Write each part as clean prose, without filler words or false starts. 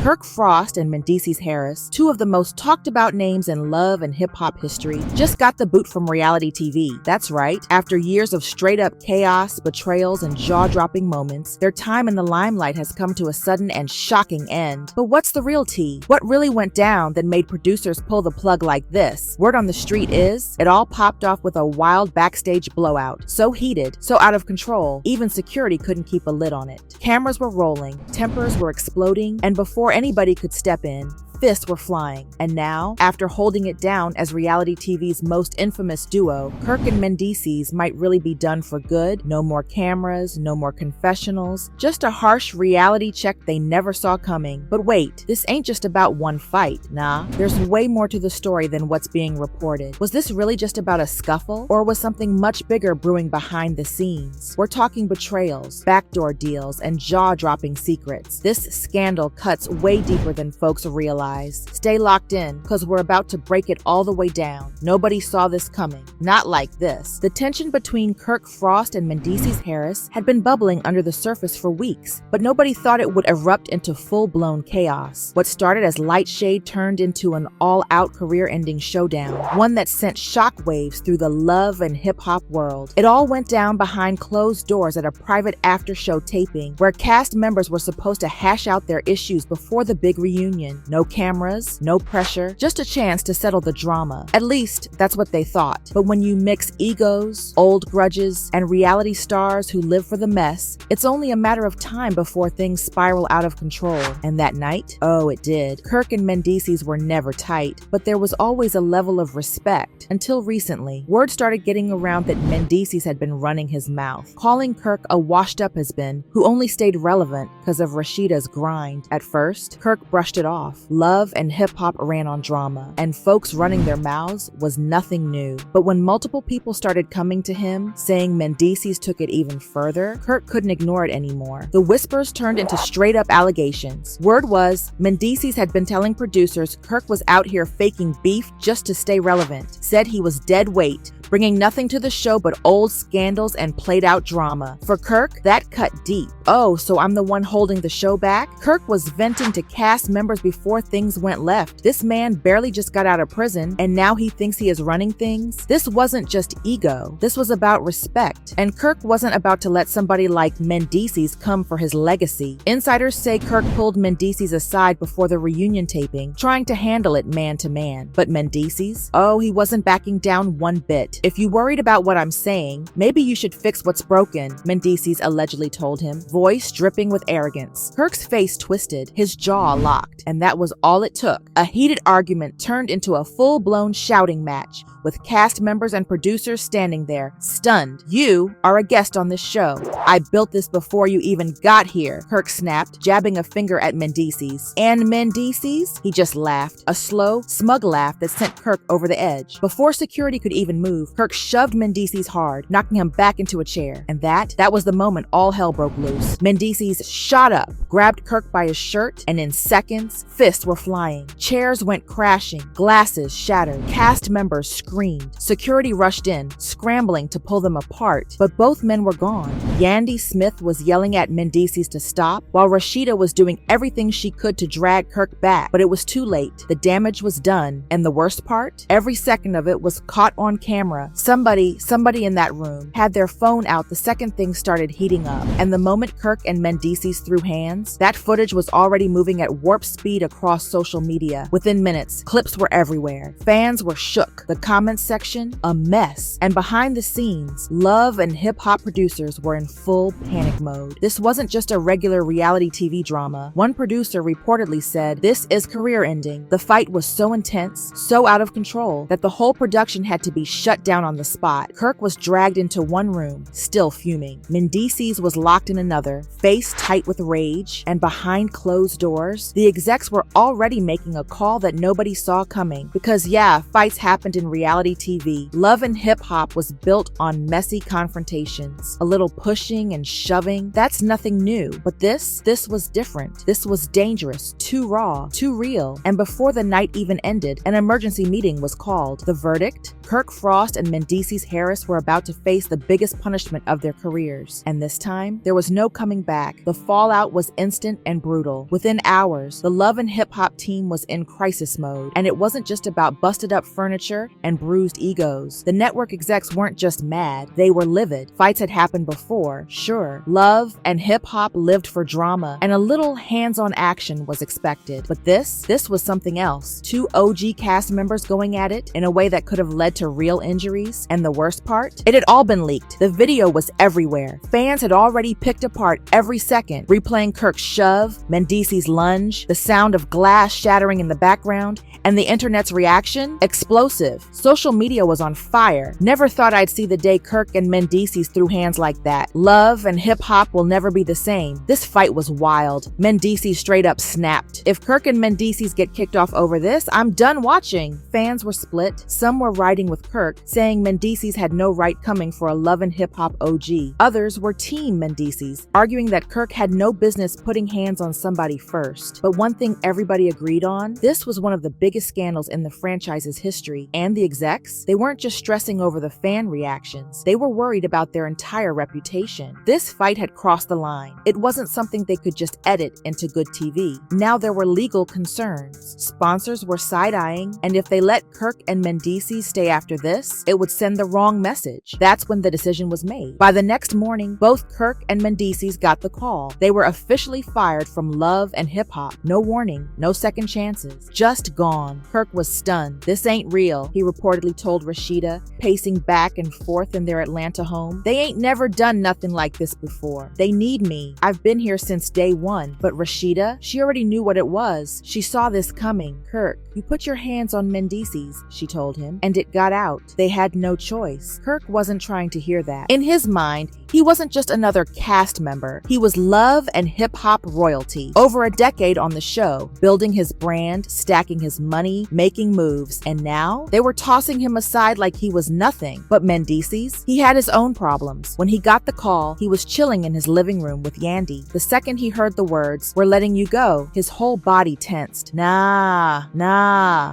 Kirk Frost and Mendeces Harris, two of the most talked about names in love and hip-hop history, just got the boot from reality TV. That's right, after years of straight-up chaos, betrayals, and jaw-dropping moments, their time in the limelight has come to a sudden and shocking end. But what's the real tea? What really went down that made producers pull the plug like this? Word on the street is, it all popped off with a wild backstage blowout. So heated, so out of control, even security couldn't keep a lid on it. Cameras were rolling, tempers were exploding, and before anybody could step in, fists were flying. And now, after holding it down as reality TV's most infamous duo, Kirk and Mendeces might really be done for good. No more cameras, no more confessionals, just a harsh reality check they never saw coming. But wait, this ain't just about one fight, nah. There's way more to the story than what's being reported. Was this really just about a scuffle? Or was something much bigger brewing behind the scenes? We're talking betrayals, backdoor deals, and jaw-dropping secrets. This scandal cuts way deeper than folks realize. Stay locked in, cause we're about to break it all the way down. Nobody saw this coming. Not like this. The tension between Kirk Frost and Mendeces Harris had been bubbling under the surface for weeks, but nobody thought it would erupt into full-blown chaos. What started as light shade turned into an all-out career-ending showdown, one that sent shockwaves through the love and hip-hop world. It all went down behind closed doors at a private after-show taping, where cast members were supposed to hash out their issues before the big reunion. No cameras, no pressure, just a chance to settle the drama. At least, that's what they thought. But when you mix egos, old grudges, and reality stars who live for the mess, it's only a matter of time before things spiral out of control. And that night? Oh, it did. Kirk and Mendeces were never tight, but there was always a level of respect. Until recently, word started getting around that Mendeces had been running his mouth, calling Kirk a washed-up has-been who only stayed relevant because of Rasheeda's grind. At first, Kirk brushed it off. Love and hip-hop ran on drama, and folks running their mouths was nothing new. But when multiple people started coming to him, saying Mendeces took it even further, Kirk couldn't ignore it anymore. The whispers turned into straight-up allegations. Word was, Mendeces had been telling producers Kirk was out here faking beef just to stay relevant, said he was dead weight, bringing nothing to the show but old scandals and played-out drama. For Kirk, that cut deep. Oh, so I'm the one holding the show back? Kirk was venting to cast members before things went left. This man barely just got out of prison, and now he thinks he is running things? This wasn't just ego. This was about respect. And Kirk wasn't about to let somebody like Mendeces come for his legacy. Insiders say Kirk pulled Mendeces aside before the reunion taping, trying to handle it man-to-man. But Mendeces? Oh, he wasn't backing down one bit. If you worried about what I'm saying, maybe you should fix what's broken, Mendeces allegedly told him, voice dripping with arrogance. Kirk's face twisted, his jaw locked, and that was all it took. A heated argument turned into a full-blown shouting match, with cast members and producers standing there, stunned. You are a guest on this show. I built this before you even got here, Kirk snapped, jabbing a finger at Mendeces. And Mendeces? He just laughed, a slow, smug laugh that sent Kirk over the edge. Before security could even move, Kirk shoved Mendeces hard, knocking him back into a chair. And that was the moment all hell broke loose. Mendeces shot up, grabbed Kirk by his shirt, and in seconds, fists were flying. Chairs went crashing, glasses shattered, cast members screamed. Security rushed in, scrambling to pull them apart, but both men were gone. Yandy Smith was yelling at Mendeces to stop, while Rasheeda was doing everything she could to drag Kirk back, but it was too late. The damage was done, and the worst part? Every second of it was caught on camera. Somebody in that room had their phone out the second things started heating up, and the moment Kirk and Mendeces threw hands, that footage was already moving at warp speed across social media. Within minutes, clips were everywhere. Fans were shook. The comments section, a mess. And behind the scenes, love and hip-hop producers were in full panic mode. This wasn't just a regular reality TV drama. One producer reportedly said, "This is career-ending." The fight was so intense, so out of control, that the whole production had to be shut down on the spot. Kirk was dragged into one room, still fuming. Mendeces was locked in another, face tight with rage, and behind closed doors, the execs were already making a call that nobody saw coming. Because yeah, fights happened in reality TV. Love and hip-hop was built on messy confrontations. A little push pushing and shoving. That's nothing new. But this was different. This was dangerous, too raw, too real. And before the night even ended, an emergency meeting was called. The verdict? Kirk Frost and Mendeces Harris were about to face the biggest punishment of their careers. And this time, there was no coming back. The fallout was instant and brutal. Within hours, the Love and Hip Hop team was in crisis mode. And it wasn't just about busted up furniture and bruised egos. The network execs weren't just mad, they were livid. Fights had happened before, sure. Love and Hip Hop lived for drama, and a little hands-on action was expected. But this was something else. Two OG cast members going at it in a way that could have led to real injuries. And the worst part? It had all been leaked. The video was everywhere. Fans had already picked apart every second, replaying Kirk's shove, Mendeces' lunge, the sound of glass shattering in the background, and the internet's reaction? Explosive. Social media was on fire. Never thought I'd see the day Kirk and Mendeces threw hands like that. Love and Hip Hop will never be the same. This fight was wild. Mendeces straight up snapped. If Kirk and Mendeces get kicked off over this, I'm done watching. Fans were split. Some were riding with Kirk, saying Mendeces had no right coming for a Love and Hip Hop OG. Others were Team Mendeces, arguing that Kirk had no business putting hands on somebody first. But one thing everybody agreed on, this was one of the biggest scandals in the franchise's history. And the execs? They weren't just stressing over the fan reactions. They were worried about their entire reputation. This fight had crossed the line. It wasn't something they could just edit into good TV. Now there were legal concerns. Sponsors were side-eyeing, and if they let Kirk and Mendeces stay after this, it would send the wrong message. That's when the decision was made. By the next morning, both Kirk and Mendeces got the call. They were officially fired from Love and Hip Hop. No warning, no second chances. Just gone. Kirk was stunned. This ain't real, he reportedly told Rasheeda, pacing back and forth in their Atlanta home. They ain't never done nothing like this before. They need me. I've been here since day one. But Rasheeda, she already knew what it was. She saw this coming. Kirk, you put your hands on Mendeces, she told him, and it got out. They had no choice. Kirk wasn't trying to hear that. In his mind, he wasn't just another cast member. He was Love and Hip Hop royalty. Over a decade on the show, building his brand, stacking his money, making moves, and now they were tossing him aside like he was nothing. But Mendeces, he had his own problems. When he got the call, he was chilling in his living room with Yandy. The second he heard the words, "We're letting you go," his whole body tensed. Nah,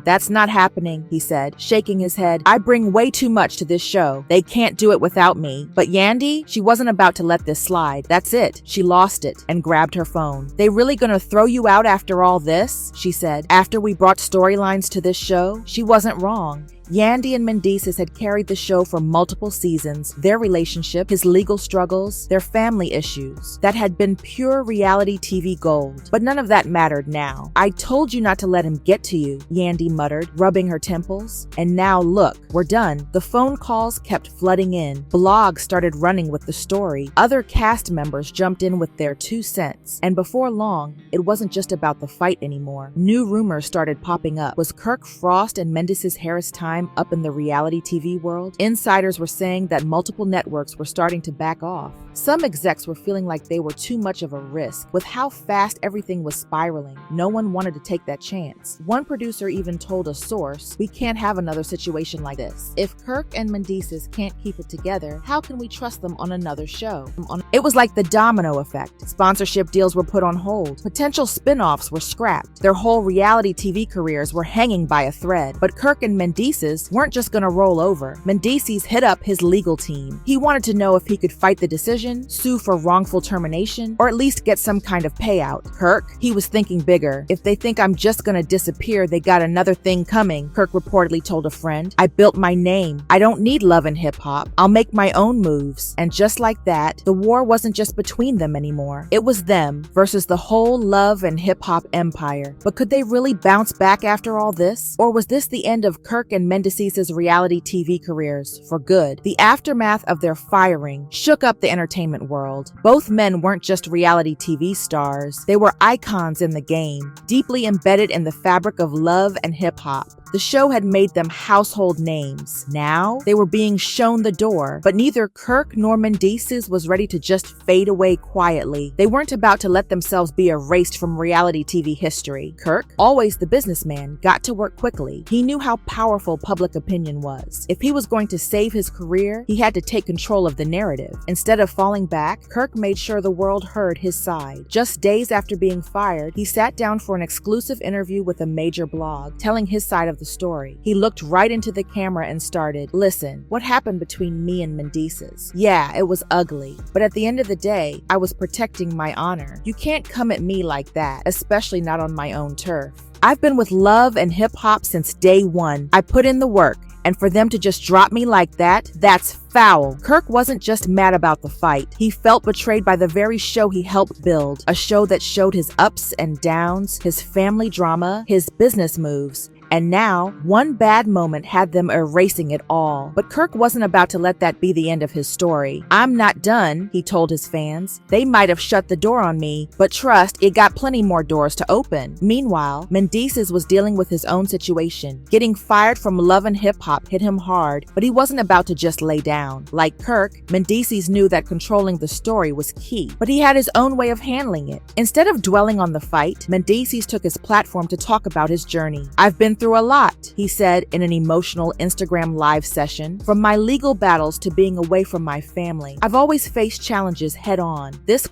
that's not happening, he said, shaking his head. I bring way too much to this show. They can't do it without me. But Yandy, she wasn't about to let this slide. That's it. She lost it and grabbed her phone. They really gonna throw you out after all this? She said. After we brought storylines to this show, she wasn't wrong. Yandy and Mendeces had carried the show for multiple seasons, their relationship, his legal struggles, their family issues. That had been pure reality TV gold. But none of that mattered now. I told you not to let him get to you, Yandy muttered, rubbing her temples. And now look, we're done. The phone calls kept flooding in. Blogs started running with the story. Other cast members jumped in with their 2 cents. And before long, it wasn't just about the fight anymore. New rumors started popping up. Was Kirk Frost and Mendeces Harris time up in the reality TV world? Insiders were saying that multiple networks were starting to back off. Some execs were feeling like they were too much of a risk. With how fast everything was spiraling, no one wanted to take that chance. One producer even told a source, "We can't have another situation like this. If Kirk and Mendeces can't keep it together, how can we trust them on another show?" It was like the domino effect. Sponsorship deals were put on hold. Potential spin-offs were scrapped. Their whole reality TV careers were hanging by a thread. But Kirk and Mendeces weren't just gonna roll over. Mendeces hit up his legal team. He wanted to know if he could fight the decision, sue for wrongful termination, or at least get some kind of payout. Kirk, he was thinking bigger. If they think I'm just gonna disappear, they got another thing coming, Kirk reportedly told a friend. I built my name. I don't need Love and Hip Hop. I'll make my own moves. And just like that, the war wasn't just between them anymore. It was them versus the whole Love and Hip Hop empire. But could they really bounce back after all this? Or was this the end of Kirk and Mendeces' reality TV careers for good? The aftermath of their firing shook up the entertainment world. Both men weren't just reality TV stars. They were icons in the game, deeply embedded in the fabric of Love and Hip Hop. The show had made them household names. Now, they were being shown the door, but neither Kirk nor Mendices was ready to just fade away quietly. They weren't about to let themselves be erased from reality TV history. Kirk, always the businessman, got to work quickly. He knew how powerful public opinion was. If he was going to save his career, he had to take control of the narrative. Instead of falling back, Kirk made sure the world heard his side. Just days after being fired, he sat down for an exclusive interview with a major blog, telling his side of the story. He looked right into the camera and started, "Listen, what happened between me and Mendices? Yeah, it was ugly, but at the end of the day, I was protecting my honor. You can't come at me like that, especially not on my own turf. I've been with love and hip-hop since day one. I put in the work, and for them to just drop me like that, that's foul." Kirk wasn't just mad about the fight. He felt betrayed by the very show he helped build, a show that showed his ups and downs, his family drama, his business moves. And now, one bad moment had them erasing it all. But Kirk wasn't about to let that be the end of his story. "I'm not done," he told his fans. "They might have shut the door on me, but trust, it got plenty more doors to open." Meanwhile, Mendices was dealing with his own situation. Getting fired from Love and Hip Hop hit him hard, but he wasn't about to just lay down. Like Kirk, Mendices knew that controlling the story was key, but he had his own way of handling it. Instead of dwelling on the fight, Mendices took his platform to talk about his journey. "I've been through a lot," he said in an emotional Instagram live session. "From my legal battles to being away from my family, I've always faced challenges head on. This ?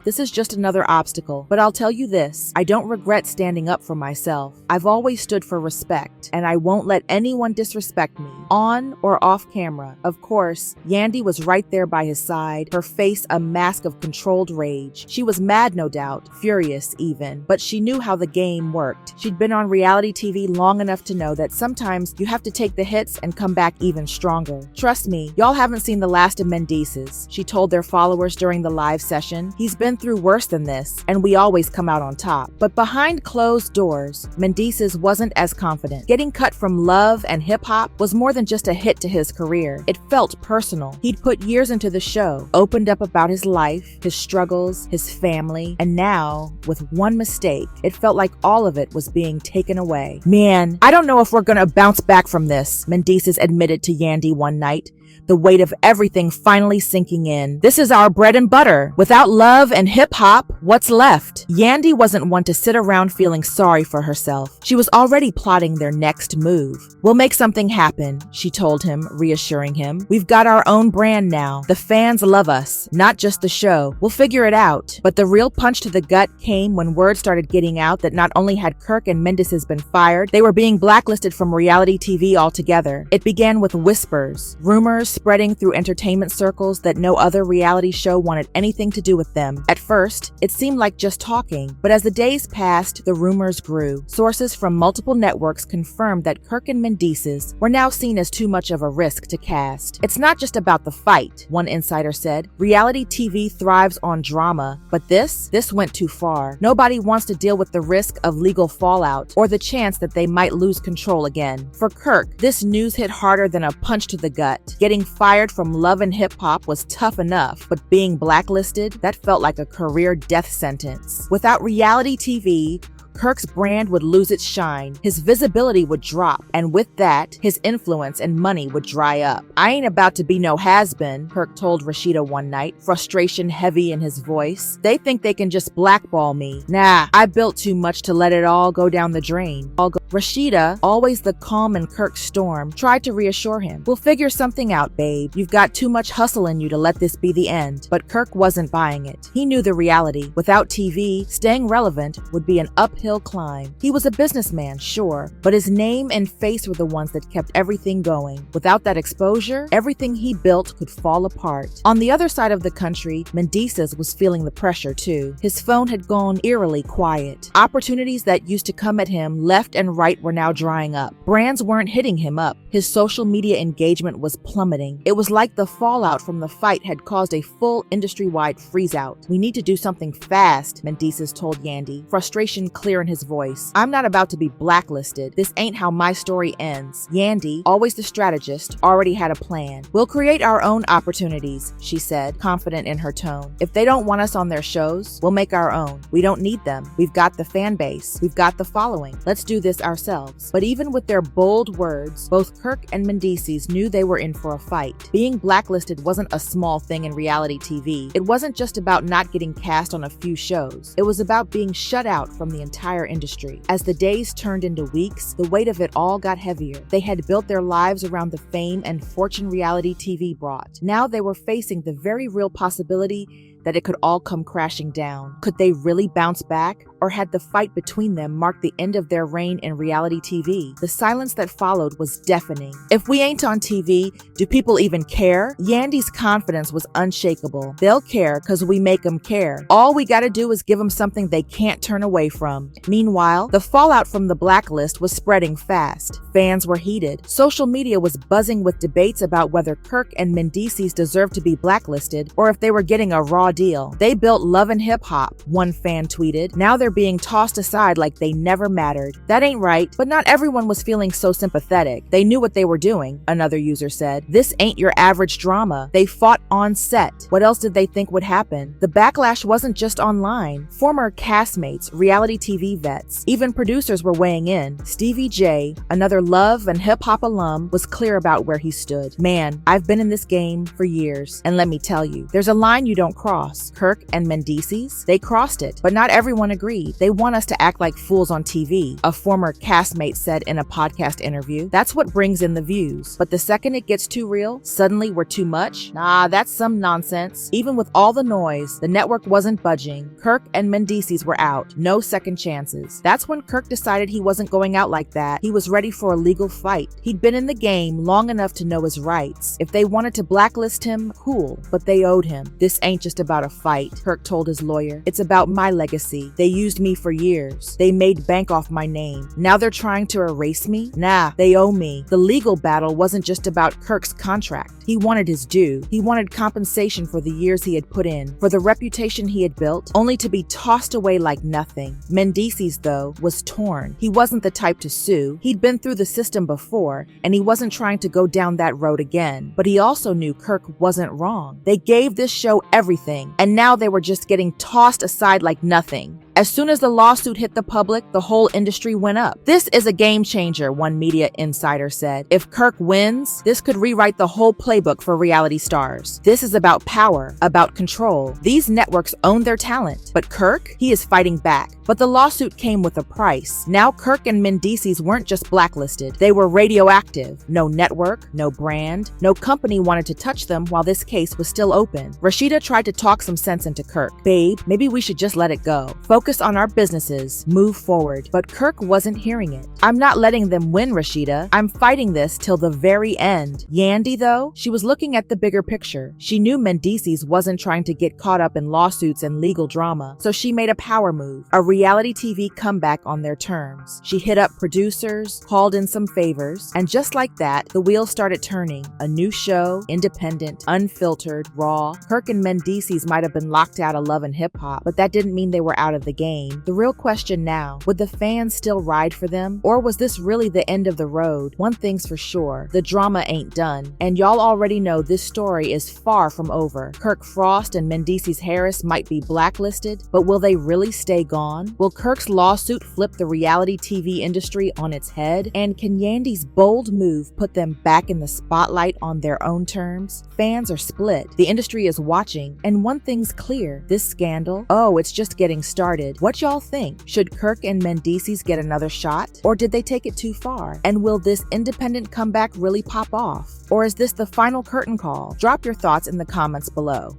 This is just another obstacle. But I'll tell you this, I don't regret standing up for myself. I've always stood for respect, and I won't let anyone disrespect me, on or off camera." Of course, Yandy was right there by his side, her face a mask of controlled rage. She was mad, no doubt, furious even, but she knew how the game worked. She'd been on reality TV long enough to know that sometimes you have to take the hits and come back even stronger. "Trust me, y'all haven't seen the last of Mendices," she told their followers during the live session. "He's been through worse than this, and we always come out on top." But behind closed doors, Mendices wasn't as confident. Getting cut from Love and Hip Hop was more than just a hit to his career. It felt personal. He'd put years into the show, opened up about his life, his struggles, his family, and now, with one mistake, it felt like all of it was being taken away. "Man, I don't know if we're gonna bounce back from this," Mendices admitted to Yandy one night, the weight of everything finally sinking in. "This is our bread and butter. Without Love and Hip Hop, what's left?" Yandy wasn't one to sit around feeling sorry for herself. She was already plotting their next move. "We'll make something happen," she told him, reassuring him. "We've got our own brand now. The fans love us, not just the show. We'll figure it out." But the real punch to the gut came when word started getting out that not only had Kirk and Mendices been fired, they were being blacklisted from reality TV altogether. It began with whispers, rumors spreading through entertainment circles that no other reality show wanted anything to do with them. At first, it seemed like just talking, but as the days passed, the rumors grew. Sources from multiple networks confirmed that Kirk and Mendices were now seen as too much of a risk to cast. "It's not just about the fight," one insider said. "Reality TV thrives on drama, but this went too far. Nobody wants to deal with the risk of legal fallout or the chance that they might lose control again." For Kirk, this news hit harder than a punch to the gut. Getting fired from Love and Hip Hop was tough enough, but being blacklisted, that felt like a career death sentence. Without reality TV, Kirk's brand would lose its shine, his visibility would drop, and with that, his influence and money would dry up. "I ain't about to be no has-been," Kirk told Rasheeda one night, frustration heavy in his voice. "They think they can just blackball me. Nah, I built too much to let it all go down the drain." Rasheeda, always the calm in Kirk's storm, tried to reassure him. "We'll figure something out, babe. You've got too much hustle in you to let this be the end." But Kirk wasn't buying it. He knew the reality. Without TV, staying relevant would be an uphill climb. He was a businessman, sure, but his name and face were the ones that kept everything going. Without that exposure, everything he built could fall apart. On the other side of the country, Mendices was feeling the pressure too. His phone had gone eerily quiet. Opportunities that used to come at him left and right were now drying up. Brands weren't hitting him up. His social media engagement was plummeting. It was like the fallout from the fight had caused a full industry-wide freeze-out. "We need to do something fast," Mendices told Yandy, frustration clear clear in his voice. "I'm not about to be blacklisted. This ain't how my story ends." Yandy, always the strategist, already had a plan. "We'll create our own opportunities," she said, confident in her tone. "If they don't want us on their shows, we'll make our own. We don't need them. We've got the fan base. We've got the following. Let's do this ourselves." But even with their bold words, both Kirk and Mendices knew they were in for a fight. Being blacklisted wasn't a small thing in reality TV. It wasn't just about not getting cast on a few shows. It was about being shut out from the entire industry. As the days turned into weeks, the weight of it all got heavier. They had built their lives around the fame and fortune reality TV brought. Now they were facing the very real possibility that it could all come crashing down. Could they really bounce back? Or had the fight between them marked the end of their reign in reality TV? The silence that followed was deafening. "If we ain't on TV, do people even care?" Yandy's confidence was unshakable. "They'll care because we make them care. All we gotta do is give them something they can't turn away from." Meanwhile, the fallout from the blacklist was spreading fast. Fans were heated. Social media was buzzing with debates about whether Kirk and Mendices deserved to be blacklisted or if they were getting a raw deal. "They built love and hip-hop," one fan tweeted. "Now they're being tossed aside like they never mattered." "That ain't right." But not everyone was feeling so sympathetic. "They knew what they were doing," another user said. "This ain't your average drama. They fought on set. What else did they think would happen?" The backlash wasn't just online. Former castmates, reality TV vets, even producers were weighing in. Stevie J, another love and hip-hop alum, was clear about where he stood. "Man, I've been in this game for years, and let me tell you, there's a line you don't cross." Kirk and Mendices, they crossed it, but not everyone agreed. "They want us to act like fools on TV," a former castmate said in a podcast interview. "That's what brings in the views. But the second it gets too real, suddenly we're too much? Nah, that's some nonsense." Even with all the noise, the network wasn't budging. Kirk and Mendices were out. No second chances. That's when Kirk decided he wasn't going out like that. He was ready for a legal fight. He'd been in the game long enough to know his rights. If they wanted to blacklist him, cool, but they owed him. "This ain't just about a fight," Kirk told his lawyer. "It's about my legacy. They used me for years. They made bank off my name. Now they're trying to erase me? Nah, they owe me." The legal battle wasn't just about Kirk's contract. He wanted his due. He wanted compensation for the years he had put in, for the reputation he had built, only to be tossed away like nothing. Mendices, though, was torn. He wasn't the type to sue. He'd been through the system before, and he wasn't trying to go down that road again. But he also knew Kirk wasn't wrong. They gave this show everything, and now they were just getting tossed aside like nothing. As soon as the lawsuit hit the public, the whole industry went up. "This is a game changer," one media insider said. "If Kirk wins, this could rewrite the whole playbook for reality stars. This is about power, about control. These networks own their talent. But Kirk, he is fighting back." But the lawsuit came with a price. Now Kirk and Mendices weren't just blacklisted. They were radioactive. No network, no brand, no company wanted to touch them while this case was still open. Rasheeda tried to talk some sense into Kirk. "Babe, maybe we should just let it go. Focus on our businesses. Move forward." But Kirk wasn't hearing it. "I'm not letting them win, Rasheeda. I'm fighting this till the very end." Yandy, though, she was looking at the bigger picture. She knew Mendices wasn't trying to get caught up in lawsuits and legal drama, so she made a power move. A reality TV comeback on their terms. She hit up producers, called in some favors, and just like that, the wheels started turning. A new show, independent, unfiltered, raw. Kirk and Mendices might have been locked out of love and hip-hop, but that didn't mean they were out of the game. The real question now, would the fans still ride for them? Or was this really the end of the road? One thing's for sure, the drama ain't done. And y'all already know this story is far from over. Kirk Frost and Mendices Harris might be blacklisted, but will they really stay gone? Will Kirk's lawsuit flip the reality TV industry on its head? And can Yandy's bold move put them back in the spotlight on their own terms? Fans are split. The industry is watching. And one thing's clear, this scandal, it's just getting started. What y'all think? Should Kirk and Mendices get another shot? Or did they take it too far? And will this independent comeback really pop off? Or is this the final curtain call? Drop your thoughts in the comments below.